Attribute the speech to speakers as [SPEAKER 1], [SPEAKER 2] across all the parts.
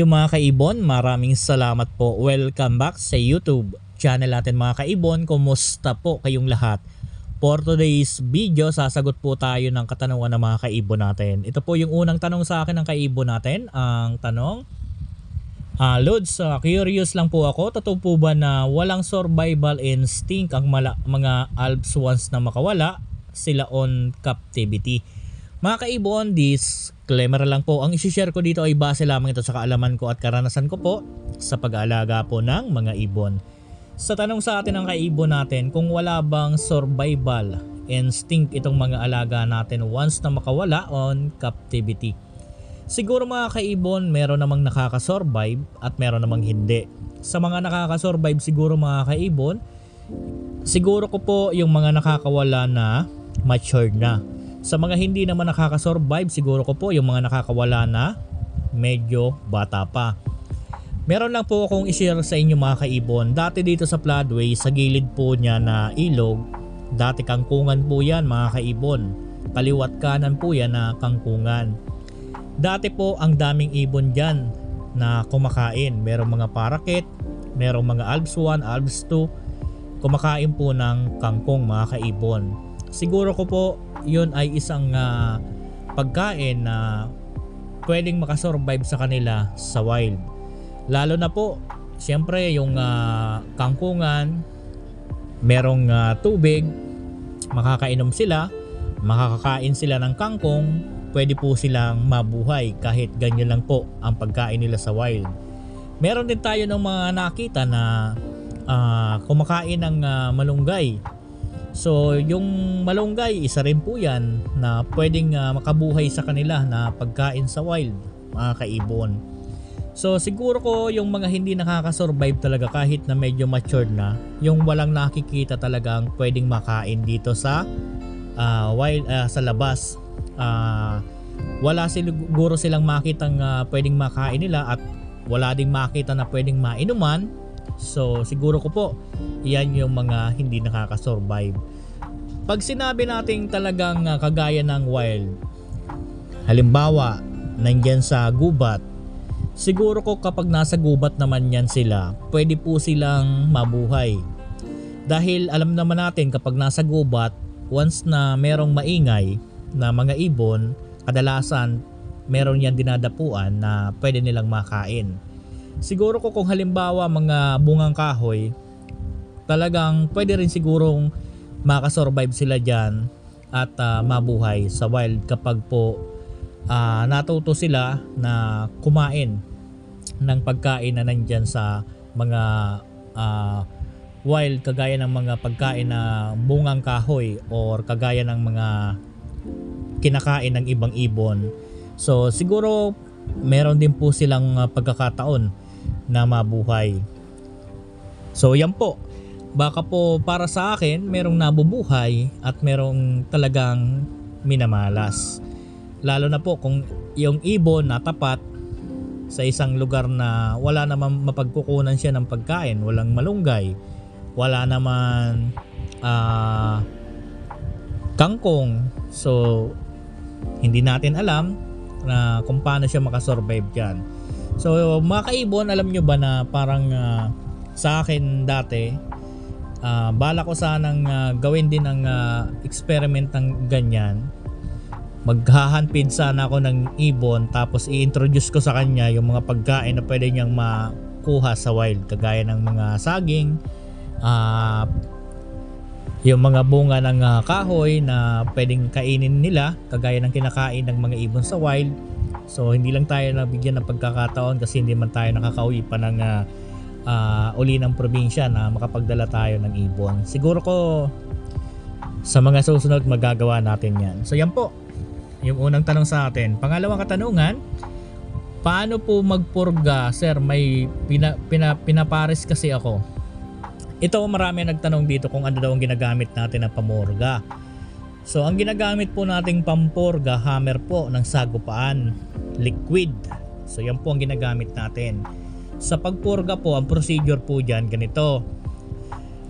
[SPEAKER 1] Yo mga kaibon, maraming salamat po. Welcome back sa YouTube channel natin mga kaibon. Kumusta po kayong lahat? For today's video, sasagot po tayo ng katanungan ng mga kaibon natin. Ito po yung unang tanong sa akin ng kaibon natin. Ang tanong, Lods, curious lang po ako. Totoo po ba na walang survival instinct ang mga Alps once na makawala sila on captivity? Mga kaibon, disclaimer lang po. Ang isi-share ko dito ay base lamang ito sa kaalaman ko at karanasan ko po sa pag-aalaga po ng mga ibon. Sa tanong sa atin ng kaibon natin, kung wala bang survival instinct itong mga alaga natin once na makawala on captivity? Siguro mga kaibon, meron namang nakakasurvive at meron namang hindi. Sa mga nakakasurvive siguro mga kaibon, siguro ko po yung mga nakakawala na matured na. Sa mga hindi naman nakakasurvive, siguro ko po yung mga nakakawala na medyo bata pa. Meron lang po akong i-share sa inyo mga kaibon. Dati dito sa Floodway, sa gilid po niya na ilog, dati kangkungan po yan mga kaibon. Kaliwat kanan po yan na kangkungan. Dati po ang daming ibon dyan na kumakain. Merong mga parakit, merong mga Alps 1, Alps 2, kumakain po ng kangkong mga kaibon. Siguro ko po yun ay isang pagkain na pwedeng makasurvive sa kanila sa wild. Lalo na po, siyempre yung kangkungan, merong tubig, makakainom sila, makakakain sila ng kangkong, pwede po silang mabuhay kahit ganyan lang po ang pagkain nila sa wild. Meron din tayo ng mga nakita na kumakain ng malunggay. So yung malunggay, isa rin po yan na pwedeng makabuhay sa kanila na pagkain sa wild mga kaibon. So siguro ko yung mga hindi nakakasurvive talaga kahit na medyo matured na, yung walang nakikita talagang pwedeng makain dito sa wild, sa labas. Wala siguro silang makitang pwedeng makain nila at wala ding makita na pwedeng mainuman. So siguro ko po yan yung mga hindi nakakasurvive. Pag sinabi natin talagang kagaya ng wild, halimbawa nandyan sa gubat, siguro ko kapag nasa gubat naman yan sila, pwede po silang mabuhay. Dahil alam naman natin kapag nasa gubat, once na merong maingay na mga ibon, kadalasan meron yan dinadapuan na pwede nilang makain. Siguro ko kung halimbawa mga bungang kahoy, talagang pwede rin sigurong makasurvive sila dyan at mabuhay sa wild kapag po natuto sila na kumain ng pagkain na nandyan sa mga wild, kagaya ng mga pagkain na bungang kahoy or kagaya ng mga kinakain ng ibang ibon. So siguro meron din po silang pagkakataon na mabuhay. So yan po, baka po para sa akin merong nabubuhay at merong talagang minamalas. Lalo na po kung yung ibon natapat sa isang lugar na wala naman mapagkukunan siya ng pagkain, walang malunggay, wala naman kangkong. So hindi natin alam na kung paano siya makasurvive dyan. So mga kaibon, alam nyo ba na parang sa akin dati, bala ko sanang gawin din ang experiment ng ganyan. Maghahandpid sana ako ng ibon tapos i-introduce ko sa kanya yung mga pagkain na pwede niyang makuha sa wild, kagaya ng mga saging, yung mga bunga ng kahoy na pwedeng kainin nila, kagaya ng kinakain ng mga ibon sa wild. So hindi lang tayo nabigyan ng pagkakataon kasi hindi man tayo nakakauwi pa ng uli ng probinsya na makapagdala tayo ng ibon. Siguro ko sa mga susunod magagawa natin yan. So yan po yung unang tanong sa atin. Pangalawang katanungan, paano po magpurga? Sir, may pinapares kasi ako. Ito, marami nagtanong dito kung ano daw ang ginagamit natin na pamurga. So ang ginagamit po nating pampurga, hammer po ng sagupaan, liquid. So yan po ang ginagamit natin. Sa pagpurga po, ang procedure po dyan ganito.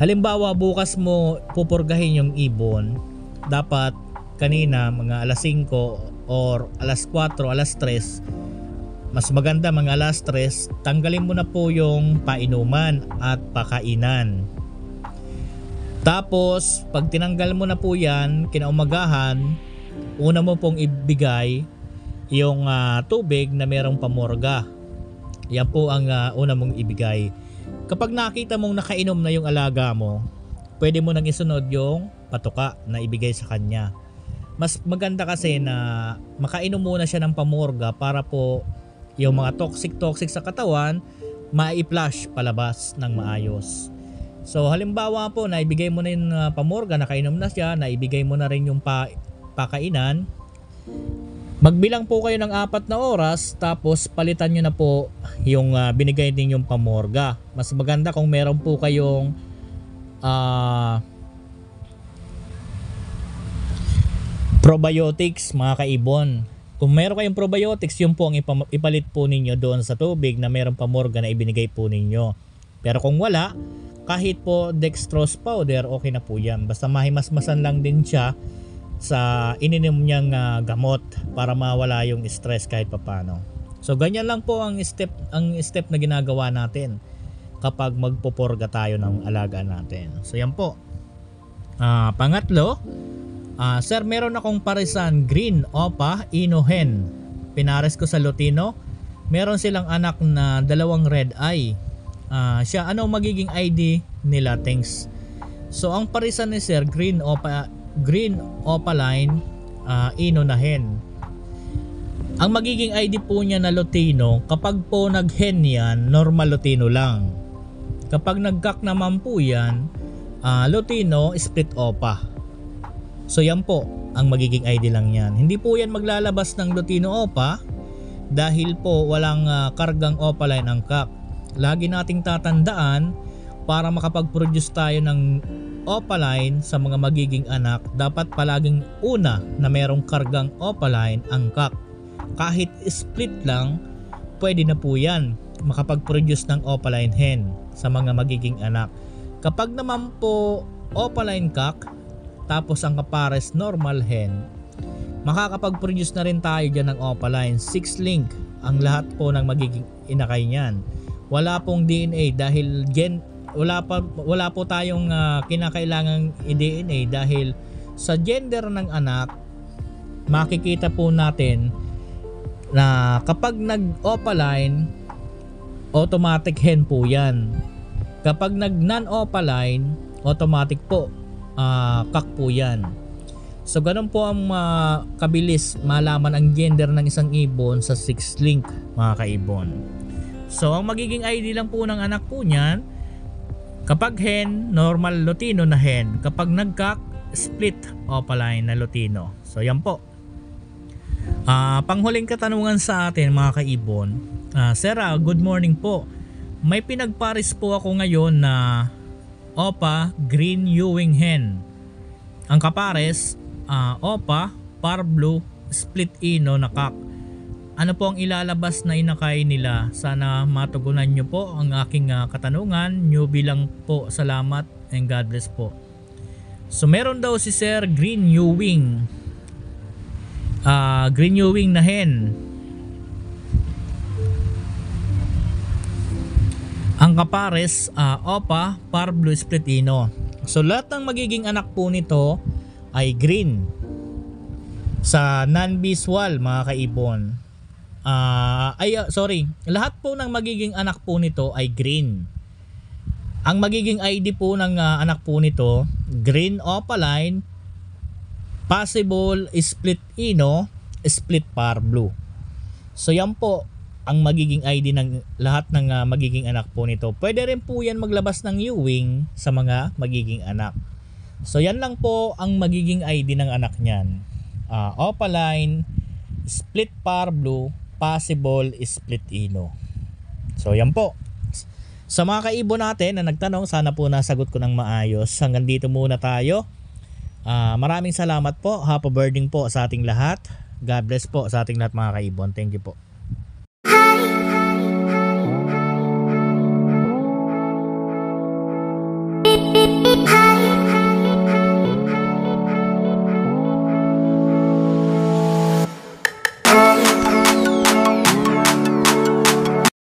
[SPEAKER 1] Halimbawa bukas mo pupurgahin yung ibon, dapat kanina mga alas 5 or alas 4, alas 3 mas maganda mga alas 3, tanggalin mo na po yung painuman at pakainan. Tapos pag tinanggal mo na po yan, kinaumagahan, una mo pong ibigay yung tubig na merong pamorga. Yan po ang una mong ibigay. Kapag nakita mong nakainom na yung alaga mo, pwede mo nang isunod yung patuka na ibigay sa kanya. Mas maganda kasi na makainom muna siya ng pamorga para po yung mga toxic sa katawan mai-flush palabas ng maayos. So halimbawa po na ibigay mo na yung pamorga, nakainom na siya, naibigay mo na rin yung pakainan, magbilang po kayo ng 4 na oras tapos palitan nyo na po yung binigay ninyong pamorga. Mas maganda kung meron po kayong probiotics mga kaibon. Kung meron kayong probiotics, yun po ang ipalit po ninyo doon sa tubig na meron pamorga na ibinigay po ninyo. Pero kung wala, kahit po dextrose powder, okay na po yan. Basta mahimasmasan lang din siya sa ininom niyang gamot para mawala yung stress kahit papano. So ganyan lang po ang step na ginagawa natin kapag magpoporga tayo ng alaga natin. So yan po. Pangatlo, sir, meron akong parisan green opa ino hen. Pinares ko sa Lutino. Meron silang anak na 2 red eye. Siya, ano magiging ID nila? Thanks. So ang parisan ni sir, green opaline ino na hen. Ang magiging ID po niya na Lutino, kapag po nag-hen yan, normal Lutino lang. Kapag nag-cock naman po yan, Lutino split opa. So yan po ang magiging ID lang yan. Hindi po yan maglalabas ng Lutino opa dahil po walang kargang opaline ang cock. Lagi nating tatandaan, para makapag-produce tayo ng opaline sa mga magiging anak, dapat palaging una na merong kargang opaline ang cock. Kahit split lang, pwede na po yan makapag-produce ng opaline hen sa mga magiging anak. Kapag naman po opaline cock tapos ang kapares normal hen, makakapag-produce na rin tayo dyan ng opaline. 6 link ang lahat po ng magiging inakay niyan. Wala pong DNA dahil wala po tayong kinakailangang i-DNA dahil sa gender ng anak, makikita po natin na kapag nag-opaline, automatic hen po yan. Kapag nag-non-opaline, automatic po cock po yan. So ganun po ang kabilis malaman ang gender ng isang ibon sa 6 link mga kaibon. So ang magiging ID lang po ng anak po niyan, kapag hen, normal Lutino na hen. Kapag nag-cock, split opaline na Lutino. So yan po. Panghuling katanungan sa atin mga kaibon. Sir, good morning po. May pinagparis po ako ngayon na opa green Ewing hen. Ang kapares opa par blue split ino na cock. Ano po ang ilalabas na inakay nila? Sana matugunan nyo po ang aking katanungan. Newbie lang po, salamat and God bless po. So meron daw si Sir green Ewing, green Ewing na hen. Ang kapares opa par blue split ino. So lahat ng magiging anak po nito ay green sa non-visual mga kaibon. Lahat po ng magiging anak po nito ay green. Ang magiging ID po ng anak po nito, green opaline, possible split ino, split par blue. So yan po ang magiging ID ng lahat ng magiging anak po nito. Pwede rin po yan maglabas ng Ewing sa mga magiging anak. So yan lang po ang magiging ID ng anak niyan. Opaline, split par blue, possible split ino. So yan po. Sa mga kaibon natin na nagtanong, sana po nasagot ko ng maayos. Hanggang dito muna tayo. Maraming salamat po. Happy birding po sa ating lahat. God bless po sa ating lahat mga kaibon. Thank you po.